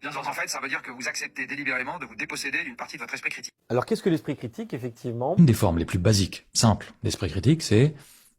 Bien, en fait, ça veut dire que vous acceptez délibérément de vous déposséder d'une partie de votre esprit critique. Alors qu'est-ce que l'esprit critique, effectivement? Une des formes les plus basiques, simples, d'esprit critique, c'est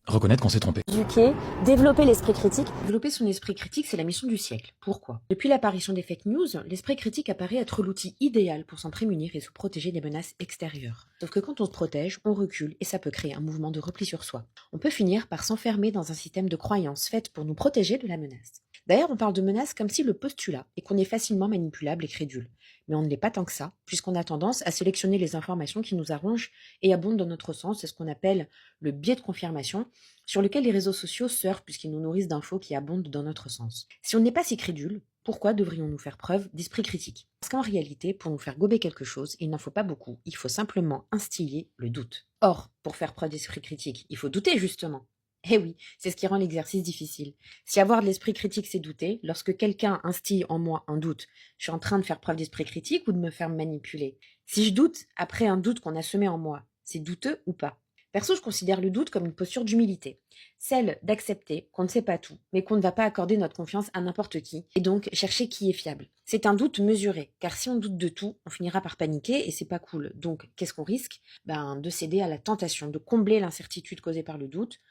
reconnaître qu'on s'est trompé. Éduquer, développer l'esprit critique. Développer son esprit critique, c'est la mission du siècle. Pourquoi? Depuis l'apparition des fake news, l'esprit critique apparaît être l'outil idéal pour s'en prémunir et se protéger des menaces extérieures. Sauf que quand on se protège, on recule et ça peut créer un mouvement de repli sur soi. On peut finir par s'enfermer dans un système de croyances faites pour nous protéger de la menace. D'ailleurs, on parle de menace comme si le postulat est qu'on est facilement manipulable et crédule. Mais on ne l'est pas tant que ça, puisqu'on a tendance à sélectionner les informations qui nous arrangent et abondent dans notre sens. C'est ce qu'on appelle le biais de confirmation, sur lequel les réseaux sociaux surfent puisqu'ils nous nourrissent d'infos qui abondent dans notre sens. Si on n'est pas si crédule, pourquoi devrions-nous faire preuve d'esprit critique? Parce qu'en réalité, pour nous faire gober quelque chose, il n'en faut pas beaucoup, il faut simplement instiller le doute. Or, pour faire preuve d'esprit critique, il faut douter justement. Eh oui, c'est ce qui rend l'exercice difficile. Si avoir de l'esprit critique, c'est douter, lorsque quelqu'un instille en moi un doute, je suis en train de faire preuve d'esprit critique ou de me faire manipuler? Si je doute, après un doute qu'on a semé en moi, c'est douteux ou pas? Perso, je considère le doute comme une posture d'humilité, celle d'accepter qu'on ne sait pas tout, mais qu'on ne va pas accorder notre confiance à n'importe qui, et donc chercher qui est fiable. C'est un doute mesuré, car si on doute de tout, on finira par paniquer et c'est pas cool. Donc, qu'est-ce qu'on risque? De céder à la tentation, de combler l'incertitude causée par le doute,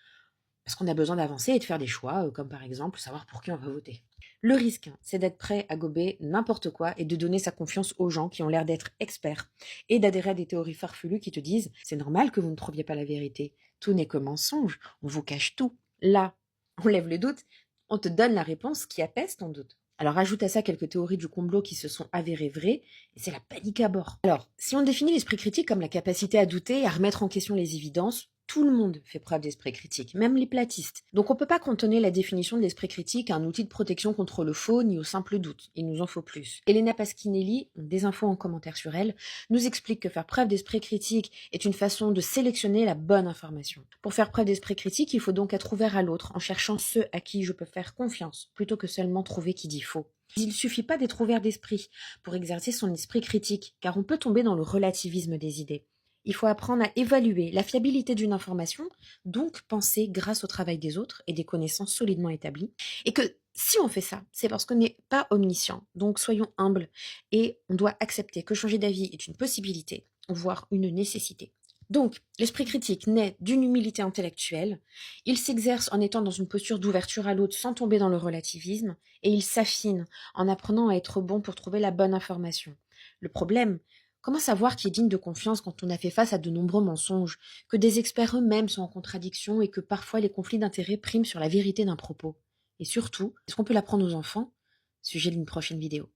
parce qu'on a besoin d'avancer et de faire des choix, comme par exemple savoir pour qui on va voter. Le risque, c'est d'être prêt à gober n'importe quoi et de donner sa confiance aux gens qui ont l'air d'être experts, et d'adhérer à des théories farfelues qui te disent « c'est normal que vous ne trouviez pas la vérité, tout n'est que mensonge, on vous cache tout ». Là, on lève le doute, on te donne la réponse qui apaise ton doute. Alors ajoute à ça quelques théories du complot qui se sont avérées vraies, et c'est la panique à bord. Alors, si on définit l'esprit critique comme la capacité à douter et à remettre en question les évidences, tout le monde fait preuve d'esprit critique, même les platistes. Donc on peut pas cantonner la définition de l'esprit critique à un outil de protection contre le faux ni au simple doute. Il nous en faut plus. Elena Pasquinelli, des infos en commentaire sur elle, nous explique que faire preuve d'esprit critique est une façon de sélectionner la bonne information. Pour faire preuve d'esprit critique, il faut donc être ouvert à l'autre en cherchant ceux à qui je peux faire confiance, plutôt que seulement trouver qui dit faux. Il ne suffit pas d'être ouvert d'esprit pour exercer son esprit critique, car on peut tomber dans le relativisme des idées. Il faut apprendre à évaluer la fiabilité d'une information, donc penser grâce au travail des autres et des connaissances solidement établies. Et que si on fait ça, c'est parce qu'on n'est pas omniscient. Donc soyons humbles et on doit accepter que changer d'avis est une possibilité, voire une nécessité. Donc, l'esprit critique naît d'une humilité intellectuelle, il s'exerce en étant dans une posture d'ouverture à l'autre sans tomber dans le relativisme, et il s'affine en apprenant à être bon pour trouver la bonne information. Le problème, comment savoir qui est digne de confiance quand on a fait face à de nombreux mensonges, que des experts eux-mêmes sont en contradiction et que parfois les conflits d'intérêts priment sur la vérité d'un propos? Et surtout, est-ce qu'on peut l'apprendre aux enfants? Sujet d'une prochaine vidéo.